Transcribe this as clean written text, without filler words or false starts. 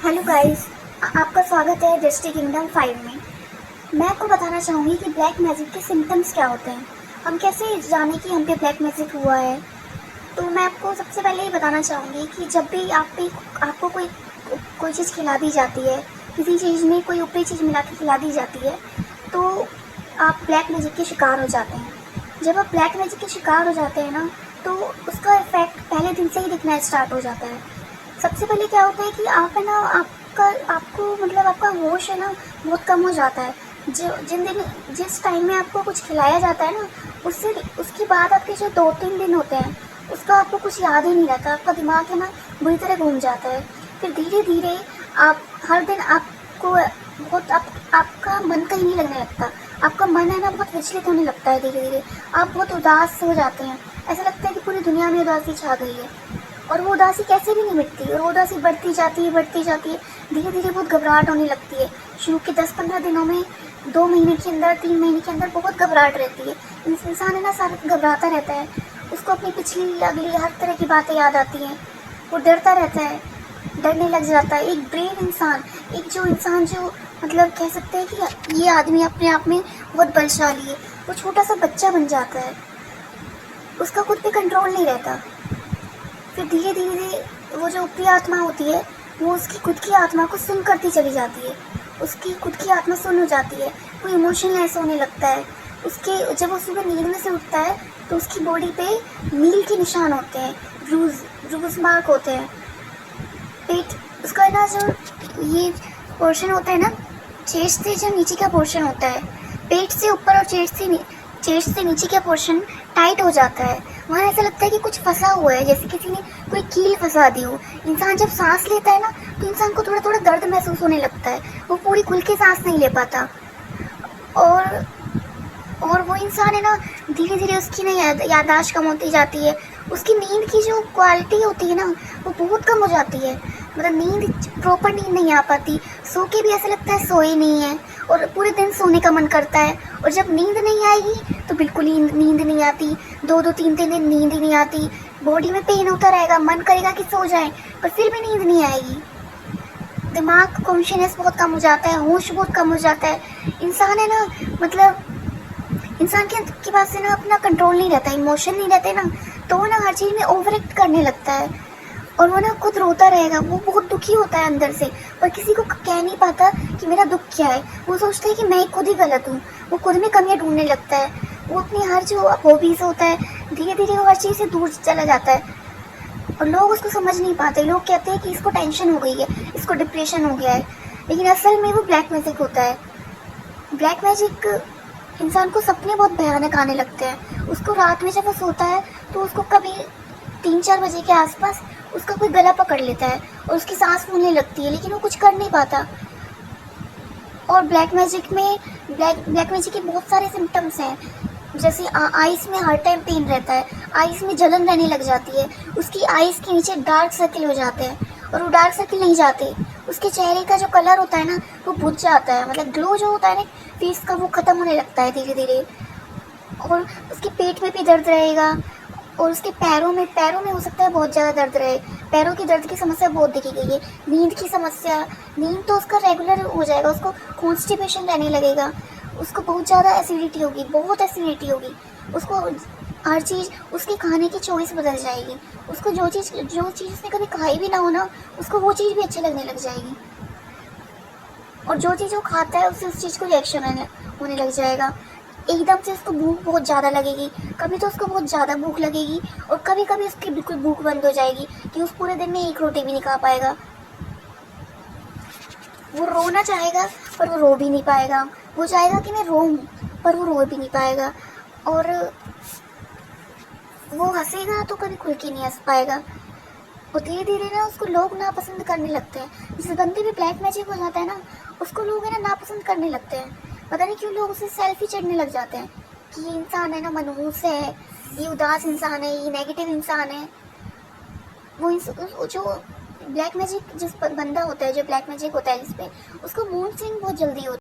Hello guys, आपका स्वागत है दृष्टि किंगडम 5 में। मैं आपको बताना चाहूँगी कि ब्लैक मैजिक के सिम्टम्स क्या होते हैं, हम कैसे जाने कि हम पे ब्लैक मैजिक हुआ है। तो मैं आपको सबसे पहले ये बताना चाहूँगी कि जब भी आपको कोई चीज़ खिला दी जाती है, किसी चीज़ में कोई ऊपरी चीज़ मिला के खिला दी जाती है, तो आप ब्लैक मैजिक के शिकार हो जाते हैं। जब आप ब्लैक मैजिक के शिकार हो जाते हैं ना, तो उसका इफ़ेक्ट पहले दिन से ही दिखना स्टार्ट हो जाता है। सबसे पहले क्या होता है कि आप है ना आपका होश है ना बहुत कम हो जाता है। जिस टाइम में आपको कुछ खिलाया जाता है ना, उसके बाद आपके जो 2-3 दिन होते हैं उसका आपको कुछ याद ही नहीं रहता। आपका दिमाग है ना बुरी तरह घूम जाता है। फिर धीरे धीरे आप हर दिन आपको बहुत आपका मन कहीं नहीं लगने लगता। आपका मन है ना बहुत विचलित होने लगता है। धीरे धीरे आप बहुत उदास हो जाते हैं। ऐसा लगता है कि पूरी दुनिया में उदासी छा गई है, और वो उदासी कैसे भी नहीं मिटती, और वो उदासी बढ़ती जाती है। धीरे धीरे बहुत घबराहट होने लगती है। शुरू के 10-15 दिनों में, 2 महीने के अंदर, 3 महीने के अंदर बहुत घबराहट रहती है। इंसान है ना सारा घबराता रहता है। उसको अपनी पिछली अगली हर तरह की बातें याद आती हैं। वो डरता रहता है, डरने लग जाता है। एक ब्रेव इंसान, जो मतलब कह सकते हैं कि ये आदमी अपने आप में बहुत बलशाली है, वो छोटा सा बच्चा बन जाता है। उसका खुद पे कंट्रोल नहीं रहता। फिर धीरे धीरे वो जो ऊपरी आत्मा होती है, वो उसकी खुद की आत्मा को सुन करती चली जाती है। उसकी खुद की आत्मा सुन हो जाती है। वो इमोशनलेस होने लगता है। जब वो सुबह नींद में से उठता है तो उसकी बॉडी पे मील के निशान होते हैं, ब्रूज मार्क होते हैं। पेट उसका ना जो ये पोर्शन होता है ना, चेस्ट से जो नीचे का पोर्शन होता है, पेट से ऊपर और चेस्ट से नीचे का पोर्शन टाइट हो जाता है। वहाँ ऐसा लगता है कि कुछ फंसा हुआ है, जैसे किसी ने कोई कील फंसा दी हो। इंसान जब सांस लेता है ना, तो इंसान को थोड़ा थोड़ा दर्द महसूस होने लगता है। वो पूरी खुल के सांस नहीं ले पाता। और वो इंसान है ना, धीरे धीरे उसकी ना याददाश्त कम होती जाती है। उसकी नींद की जो क्वालिटी होती है ना, वो बहुत कम हो जाती है। मतलब प्रॉपर नींद नहीं आ पाती। सो के भी ऐसा लगता है सोए नहीं है, और पूरे दिन सोने का मन करता है। और जब नींद नहीं आएगी तो बिल्कुल ही नींद नहीं आती। 2-3 दिन नींद ही नहीं आती। बॉडी में पेन होता रहेगा, मन करेगा कि सो जाए, पर फिर भी नींद नहीं आएगी। दिमाग कॉन्शियसनेस बहुत कम हो जाता है, होश बहुत कम हो जाता है। इंसान है ना, मतलब इंसान के पास है ना अपना कंट्रोल नहीं रहता, इमोशन नहीं रहते ना, तो वो ना हर चीज़ में ओवर एक्ट करने लगता है। और वो ना खुद रोता रहेगा। वो बहुत दुखी होता है अंदर से, पर किसी को कह नहीं पाता कि मेरा दुख क्या है। वो सोचता है कि मैं खुद ही गलत हूँ। वो खुद में कमियाँ ढूंढने लगता है। वो अपनी हर जो हॉबीज़ होता है, धीरे धीरे वो हर चीज़ से दूर चला जाता है, और लोग उसको समझ नहीं पाते। लोग कहते हैं कि इसको टेंशन हो गई है, इसको डिप्रेशन हो गया है, लेकिन असल में वो ब्लैक मैजिक होता है। ब्लैक मैजिक इंसान को सपने बहुत भयानक आने लगते हैं। उसको रात में जब वो सोता है तो उसको कभी 3-4 बजे के आसपास उसका कोई गला पकड़ लेता है, और उसकी सांस फूलने लगती है, लेकिन वो कुछ कर नहीं पाता। और ब्लैक मैजिक के बहुत सारे सिम्टम्स हैं। जैसे आइस में हर टाइम पेन रहता है, आइस में जलन रहने लग जाती है, उसकी आइस के नीचे डार्क सर्किल हो जाते हैं, और वो डार्क सर्किल नहीं जाते। उसके चेहरे का जो कलर होता है ना, वो बुझ जाता है। मतलब ग्लो जो होता है ना फेस का, वो ख़त्म होने लगता है धीरे धीरे। और उसके पेट में भी दर्द रहेगा, और उसके पैरों में हो सकता है बहुत ज़्यादा दर्द रहे। पैरों की दर्द की समस्या बहुत देखी गई है। नींद की समस्या, नींद तो उसका रेगुलर हो जाएगा। उसको कॉन्स्टिपेशन रहने लगेगा। उसको बहुत ज़्यादा एसिडिटी होगी, बहुत एसिडिटी होगी। उसको हर चीज़, उसके खाने की चॉइस बदल जाएगी। उसको जो चीज़ उसने कभी खाई भी ना हो ना, उसको वो चीज़ भी अच्छी लगने लग जाएगी। और जो चीज़ वो खाता है, उससे उस चीज़ को रिएक्शन होने लग जाएगा। एकदम से उसको भूख बहुत ज़्यादा लगेगी। कभी तो उसको बहुत ज़्यादा भूख लगेगी, और कभी कभी उसकी बिल्कुल भूख बंद हो जाएगी कि उस पूरे दिन में एक रोटी भी नहीं खा पाएगा। वो रोना चाहेगा पर वो रो भी नहीं पाएगा। वो चाहेगा कि मैं रोऊं, पर वो रो भी नहीं पाएगा। और वो हंसेगा तो कभी खुल के नहीं हंस पाएगा। और धीरे धीरे ना उसको लोग नापसंद करने लगते हैं। जिस बंदे में ब्लैक मैजिक हो जाता है ना, उसको लोग है ना नापसंद करने लगते हैं। पता नहीं क्यों लोग उसे सेल्फी चढ़ने लग जाते हैं कि ये इंसान है ना मनहूस है, ये उदास इंसान है, ये नेगेटिव इंसान है। जो ब्लैक मैजिक जिस बंदा होता है, जो ब्लैक मैजिक होता है जिसपे, उसको मूड स्विंग बहुत जल्दी होता है।